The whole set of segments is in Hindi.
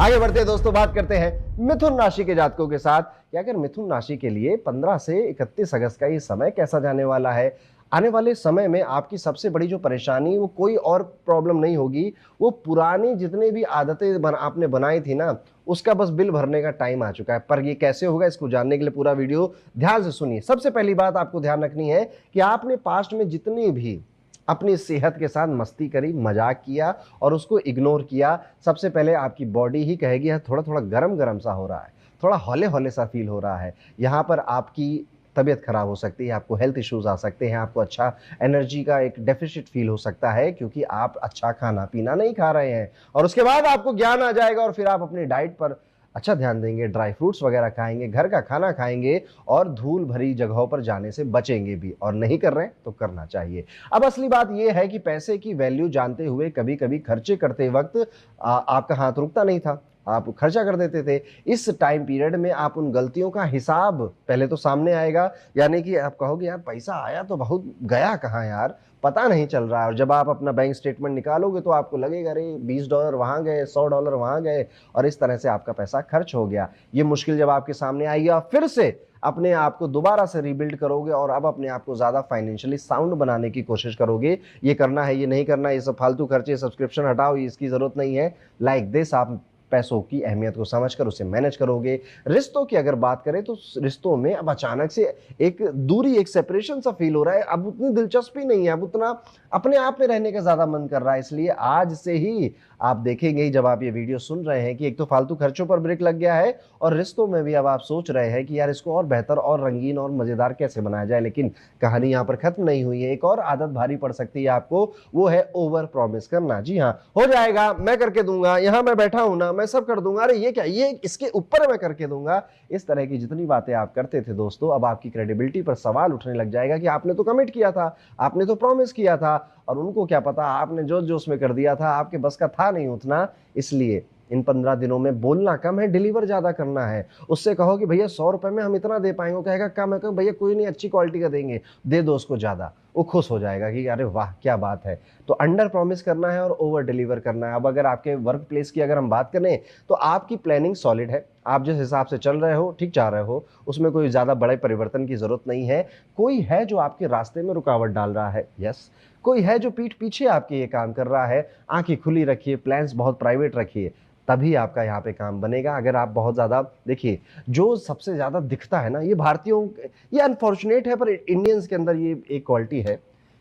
आगे बढ़ते हैं दोस्तों, बात करते हैं मिथुन राशि के जातकों के साथ कि अगर मिथुन राशि के लिए 15 से 31 अगस्त का ये समय कैसा जाने वाला है। आने वाले समय में आपकी सबसे बड़ी जो परेशानी वो कोई और प्रॉब्लम नहीं होगी, वो पुरानी जितनी भी आदतें आपने बनाई थी ना, उसका बस बिल भरने का टाइम आ चुका है। पर ये कैसे होगा, इसको जानने के लिए पूरा वीडियो ध्यान से सुनिए। सबसे पहली बात आपको ध्यान रखनी है कि आपने पास्ट में जितनी भी अपनी सेहत के साथ मस्ती करी, मजाक किया और उसको इग्नोर किया, सबसे पहले आपकी बॉडी ही कहेगी यार थोड़ा थोड़ा गरम गरम सा हो रहा है, थोड़ा हौले हौले सा फील हो रहा है। यहाँ पर आपकी तबीयत खराब हो सकती है, आपको हेल्थ इश्यूज आ सकते हैं, आपको अच्छा एनर्जी का एक डेफिसिट फील हो सकता है क्योंकि आप अच्छा खाना पीना नहीं खा रहे हैं। और उसके बाद आपको ज्ञान आ जाएगा और फिर आप अपनी डाइट पर अच्छा ध्यान देंगे, ड्राई फ्रूट्स वगैरह खाएंगे, घर का खाना खाएंगे और धूल भरी जगहों पर जाने से बचेंगे भी। और नहीं कर रहे हैं तो करना चाहिए। अब असली बात यह है कि पैसे की वैल्यू जानते हुए कभी कभी खर्चे करते वक्त आपका हाथ रुकता नहीं था, आप खर्चा कर देते थे। इस टाइम पीरियड में आप उन गलतियों का हिसाब पहले तो सामने आएगा, यानी कि आप कहोगे यार पैसा आया तो बहुत, गया कहाँ यार, पता नहीं चल रहा है। और जब आप अपना बैंक स्टेटमेंट निकालोगे तो आपको लगेगा अरे $20 वहां गए, $100 वहां गए और इस तरह से आपका पैसा खर्च हो गया। ये मुश्किल जब आपके सामने आएगी, आप फिर से अपने आप को दोबारा से रीबिल्ड करोगे और अब अपने आप को ज्यादा फाइनेंशियली साउंड बनाने की कोशिश करोगे। ये करना है, ये नहीं करना, ये सब फालतू खर्चे, सब्सक्रिप्शन हटाओ, इसकी जरूरत नहीं है। लाइक दिस, आप पैसों की अहमियत को समझकर उसे मैनेज करोगे। रिश्तों की अगर बात करें तो रिश्तों में अब अचानक से एक दूरी, एक सेपरेशन सा फील हो रहा है। अब उतनी दिलचस्पी नहीं है, अब उतना अपने आप में रहने का ज्यादा मन कर रहा है। इसलिए आज से ही आप देखेंगे, जब आप ये वीडियो सुन रहे हैं, कि एक तो फालतू खर्चों पर ब्रेक लग गया है और रिश्तों में भी अब आप सोच रहे हैं कि यार इसको और बेहतर और रंगीन और मजेदार कैसे बनाया जाए। लेकिन कहानी यहाँ पर खत्म नहीं हुई है, एक और आदत भारी पड़ सकती है आपको, वो है ओवर प्रॉमिस करना। जी हाँ, हो जाएगा, मैं करके दूंगा, यहाँ मैं बैठा हूं ना, मैं सब कर दूंगा, अरे ये क्या, ये इसके ऊपर मैं करके दूंगा। इस तरह की जितनी बातें आप करते थे दोस्तों, अब आपकी क्रेडिबिलिटी पर सवाल उठने लग जाएगा कि आपने तो कमिट किया था, आपने तो प्रॉमिस किया था, और उनको क्या पता, आपने जोश जोश में कर दिया था, आपके बस का था नहीं उतना। इसलिए इन 15 दिनों में बोलना कम है, डिलीवर ज्यादा करना है। उससे कहो कि भैया 100 रुपए में हम इतना दे पाएंगे, वो कहेगा कम है, कहो भैया कोई नहीं, अच्छी क्वालिटी का देंगे, दे दो उसको ज्यादा। वो खुश हो जाएगा कि अरे वाह क्या बात है। तो अंडर प्रॉमिस करना है और ओवर डिलीवर करना है। अब अगर आपके वर्क प्लेस की अगर हम बात करें तो आपकी प्लानिंग सॉलिड है, आप जिस हिसाब से चल रहे हो, ठीक जा रहे हो, उसमें कोई ज्यादा बड़े परिवर्तन की जरूरत नहीं है। कोई है जो आपके रास्ते में रुकावट डाल रहा है, यस, कोई है जो पीठ पीछे आपके ये काम कर रहा है। आंखें खुली रखिए, प्लान्स बहुत प्राइवेट रखिए, तभी आपका यहाँ पे काम बनेगा। अगर आप बहुत ज्यादा, देखिए जो सबसे ज्यादा दिखता है ना, ये भारतीयों, ये अनफॉर्चुनेट है पर इंडियंस के अंदर ये एक क्वालिटी है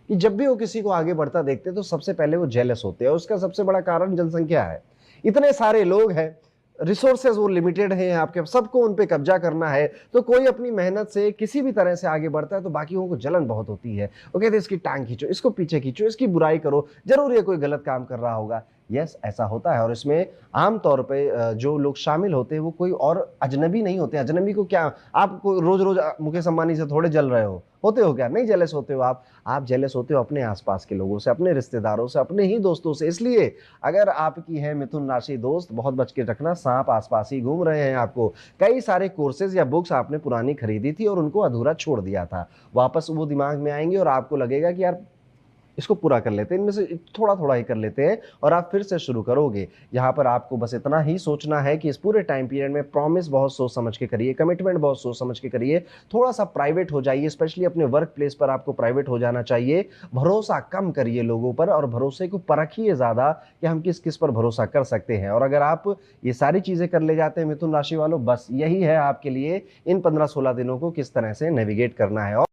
कि जब भी वो किसी को आगे बढ़ता देखते हैं तो सबसे पहले वो जेलस होते हैं। उसका सबसे बड़ा कारण जनसंख्या है। इतने सारे लोग हैं, रिसोर्सेज वो लिमिटेड हैं आपके, सबको उन पे कब्जा करना है। तो कोई अपनी मेहनत से किसी भी तरह से आगे बढ़ता है तो बाकियों को जलन बहुत होती है। वो कहते हैं इसकी टांग खींचो, इसको पीछे खींचो, इसकी बुराई करो, जरूर ये कोई गलत काम कर रहा होगा। यस, ऐसा होता है। और इसमें आमतौर पे जो लोग शामिल होते हैं वो कोई और अजनबी नहीं होते। अजनबी को क्या, आप रोज रोज मुकेश अंबानी से थोड़े जल रहे होते हो क्या? नहीं जेलस होते हो आप जेलस होते हो अपने आसपास के लोगों से, अपने रिश्तेदारों से, अपने ही दोस्तों से। इसलिए अगर आपकी है मिथुन राशि दोस्त, बहुत बच के रखना, सांप आसपास ही घूम रहे हैं आपको। कई सारे कोर्सेज या बुक्स आपने पुरानी खरीदी थी और उनको अधूरा छोड़ दिया था, वापस वो दिमाग में आएंगे और आपको लगेगा कि यार इसको पूरा कर लेते हैं, इनमें से थोड़ा थोड़ा ही कर लेते हैं, और आप फिर से शुरू करोगे। यहाँ पर आपको बस इतना ही सोचना है कि इस पूरे टाइम पीरियड में प्रॉमिस बहुत सोच समझ के करिए, कमिटमेंट बहुत सोच समझ के करिए, थोड़ा सा प्राइवेट हो जाइए, स्पेशली अपने वर्क प्लेस पर आपको प्राइवेट हो जाना चाहिए। भरोसा कम करिए लोगों पर और भरोसे को परखिए ज्यादा कि हम किस किस पर भरोसा कर सकते हैं। और अगर आप ये सारी चीजें कर ले जाते हैं मिथुन राशि वालों, बस यही है आपके लिए इन 15-16 दिनों को किस तरह से नेविगेट करना है।